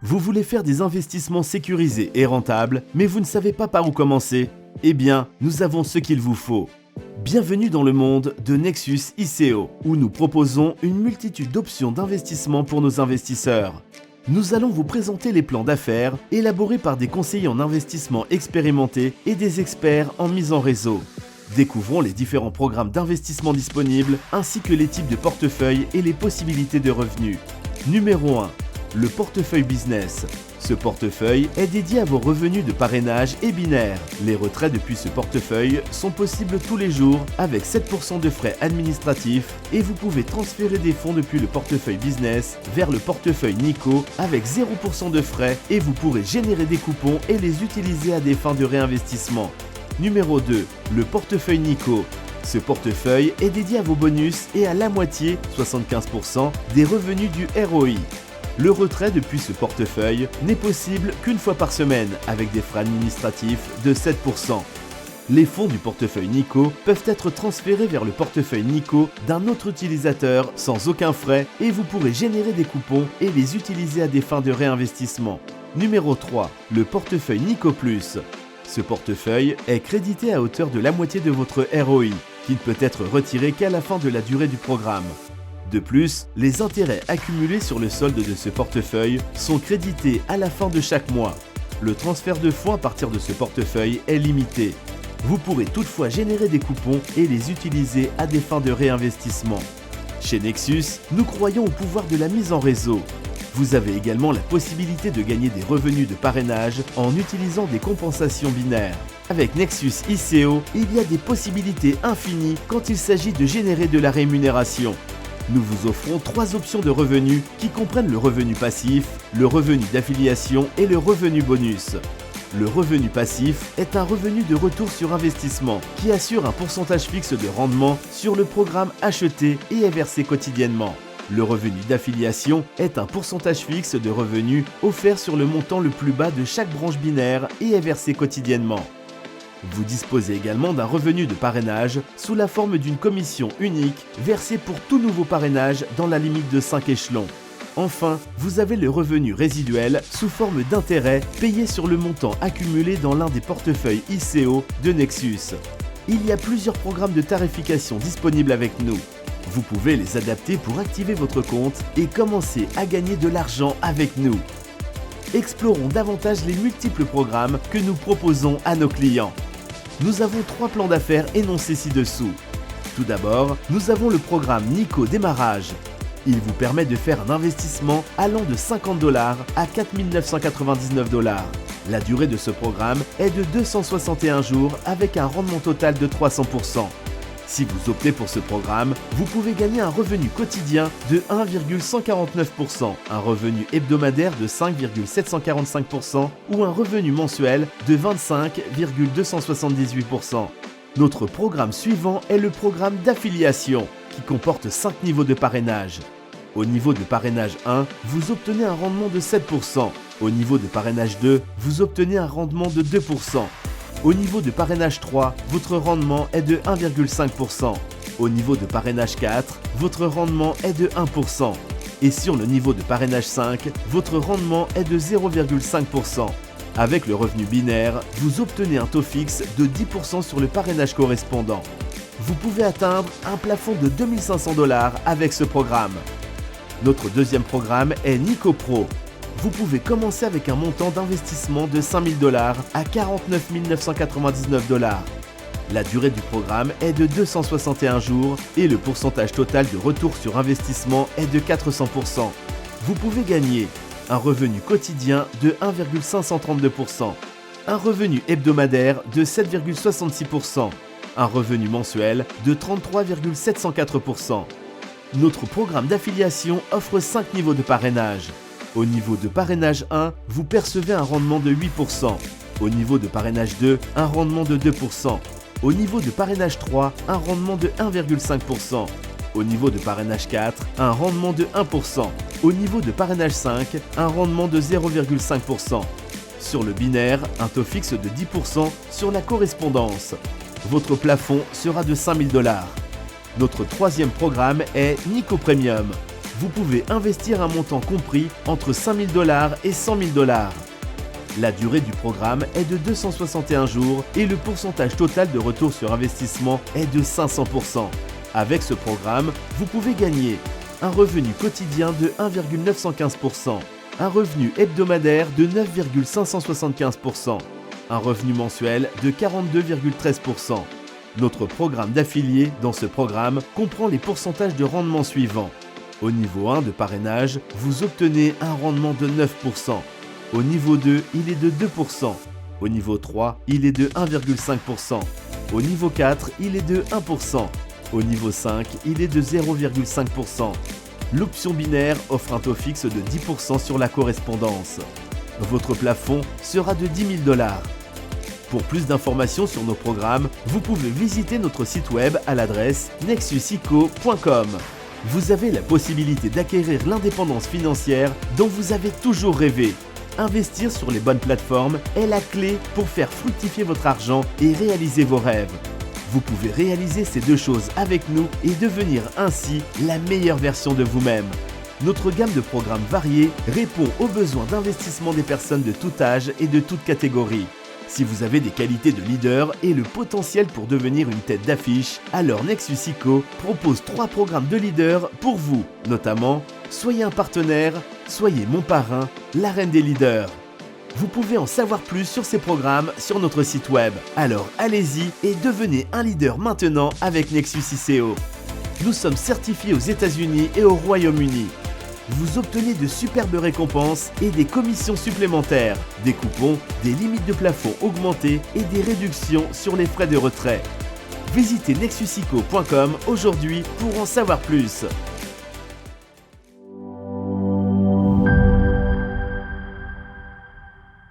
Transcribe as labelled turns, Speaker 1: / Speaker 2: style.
Speaker 1: Vous voulez faire des investissements sécurisés et rentables, mais vous ne savez pas par où commencer? Eh bien, nous avons ce qu'il vous faut. Bienvenue dans le monde de Nexus ICO, où nous proposons une multitude d'options d'investissement pour nos investisseurs. Nous allons vous présenter les plans d'affaires élaborés par des conseillers en investissement expérimentés et des experts en mise en réseau. Découvrons les différents programmes d'investissement disponibles, ainsi que les types de portefeuilles et les possibilités de revenus. Numéro 1. Le portefeuille business. Ce portefeuille est dédié à vos revenus de parrainage et binaire. Les retraits depuis ce portefeuille sont possibles tous les jours avec 7% de frais administratifs et vous pouvez transférer des fonds depuis le portefeuille business vers le portefeuille Nico avec 0% de frais et vous pourrez générer des coupons et les utiliser à des fins de réinvestissement. Numéro 2. Le portefeuille Nico. Ce portefeuille est dédié à vos bonus et à la moitié, 75%, des revenus du ROI. Le retrait depuis ce portefeuille n'est possible qu'une fois par semaine avec des frais administratifs de 7%. Les fonds du portefeuille Nico peuvent être transférés vers le portefeuille Nico d'un autre utilisateur sans aucun frais et vous pourrez générer des coupons et les utiliser à des fins de réinvestissement. Numéro 3. Le portefeuille Nico Plus. Ce portefeuille est crédité à hauteur de la moitié de votre ROI, qui ne peut être retiré qu'à la fin de la durée du programme. De plus, les intérêts accumulés sur le solde de ce portefeuille sont crédités à la fin de chaque mois. Le transfert de fonds à partir de ce portefeuille est limité. Vous pourrez toutefois générer des coupons et les utiliser à des fins de réinvestissement. Chez Nexus, nous croyons au pouvoir de la mise en réseau. Vous avez également la possibilité de gagner des revenus de parrainage en utilisant des compensations binaires. Avec Nexus ICO, il y a des possibilités infinies quand il s'agit de générer de la rémunération. Nous vous offrons 3 options de revenus qui comprennent le revenu passif, le revenu d'affiliation et le revenu bonus. Le revenu passif est un revenu de retour sur investissement qui assure un pourcentage fixe de rendement sur le programme acheté et est versé quotidiennement. Le revenu d'affiliation est un pourcentage fixe de revenus offert sur le montant le plus bas de chaque branche binaire et est versé quotidiennement. Vous disposez également d'un revenu de parrainage sous la forme d'une commission unique versée pour tout nouveau parrainage dans la limite de 5 échelons. Enfin, vous avez le revenu résiduel sous forme d'intérêt payé sur le montant accumulé dans l'un des portefeuilles ICO de Nexus. Il y a plusieurs programmes de tarification disponibles avec nous. Vous pouvez les adapter pour activer votre compte et commencer à gagner de l'argent avec nous. Explorons davantage les multiples programmes que nous proposons à nos clients. Nous avons 3 plans d'affaires énoncés ci-dessous. Tout d'abord, nous avons le programme Nico Démarrage. Il vous permet de faire un investissement allant de $50 à $4 999. La durée de ce programme est de 261 jours avec un rendement total de 300%. Si vous optez pour ce programme, vous pouvez gagner un revenu quotidien de 1,149%, un revenu hebdomadaire de 5,745% ou un revenu mensuel de 25,278%. Notre programme suivant est le programme d'affiliation, qui comporte 5 niveaux de parrainage. Au niveau de parrainage 1, vous obtenez un rendement de 7%. Au niveau de parrainage 2, vous obtenez un rendement de 2%. Au niveau de parrainage 3, votre rendement est de 1,5%. Au niveau de parrainage 4, votre rendement est de 1%. Et sur le niveau de parrainage 5, votre rendement est de 0,5%. Avec le revenu binaire, vous obtenez un taux fixe de 10% sur le parrainage correspondant. Vous pouvez atteindre un plafond de $2500 avec ce programme. Notre deuxième programme est Nico Pro. Vous pouvez commencer avec un montant d'investissement de $5000 à $49 999. La durée du programme est de 261 jours et le pourcentage total de retour sur investissement est de 400%. Vous pouvez gagner un revenu quotidien de 1,532%, un revenu hebdomadaire de 7,66%, un revenu mensuel de 33,704%. Notre programme d'affiliation offre 5 niveaux de parrainage. Au niveau de parrainage 1, vous percevez un rendement de 8%. Au niveau de parrainage 2, un rendement de 2%. Au niveau de parrainage 3, un rendement de 1,5%. Au niveau de parrainage 4, un rendement de 1%. Au niveau de parrainage 5, un rendement de 0,5%. Sur le binaire, un taux fixe de 10% sur la correspondance. Votre plafond sera de $5000. Notre troisième programme est Nico Premium. vous pouvez investir un montant compris entre 5 000 $ et 100 000 $. La durée du programme est de 261 jours et le pourcentage total de retour sur investissement est de 500%. Avec ce programme, vous pouvez gagner un revenu quotidien de 1,915%, un revenu hebdomadaire de 9,575%, un revenu mensuel de 42,13%. Notre programme d'affilié dans ce programme comprend les pourcentages de rendement suivants. Au niveau 1 de parrainage, vous obtenez un rendement de 9%. Au niveau 2, il est de 2%. Au niveau 3, il est de 1,5%. Au niveau 4, il est de 1%. Au niveau 5, il est de 0,5%. L'option binaire offre un taux fixe de 10% sur la correspondance. Votre plafond sera de 10 000 $. Pour plus d'informations sur nos programmes, vous pouvez visiter notre site web à l'adresse nexusico.com. Vous avez la possibilité d'acquérir l'indépendance financière dont vous avez toujours rêvé. Investir sur les bonnes plateformes est la clé pour faire fructifier votre argent et réaliser vos rêves. Vous pouvez réaliser ces deux choses avec nous et devenir ainsi la meilleure version de vous-même. Notre gamme de programmes variés répond aux besoins d'investissement des personnes de tout âge et de toute catégorie. Si vous avez des qualités de leader et le potentiel pour devenir une tête d'affiche, alors Nexus ICO propose 3 programmes de leader pour vous, notamment soyez un partenaire, soyez mon parrain, la reine des leaders. Vous pouvez en savoir plus sur ces programmes sur notre site web. Alors allez-y et devenez un leader maintenant avec Nexus ICO. Nous sommes certifiés aux États-Unis et au Royaume-Uni. Vous obtenez de superbes récompenses et des commissions supplémentaires, des coupons, des limites de plafond augmentées et des réductions sur les frais de retrait. Visitez nexusico.com aujourd'hui pour en savoir plus.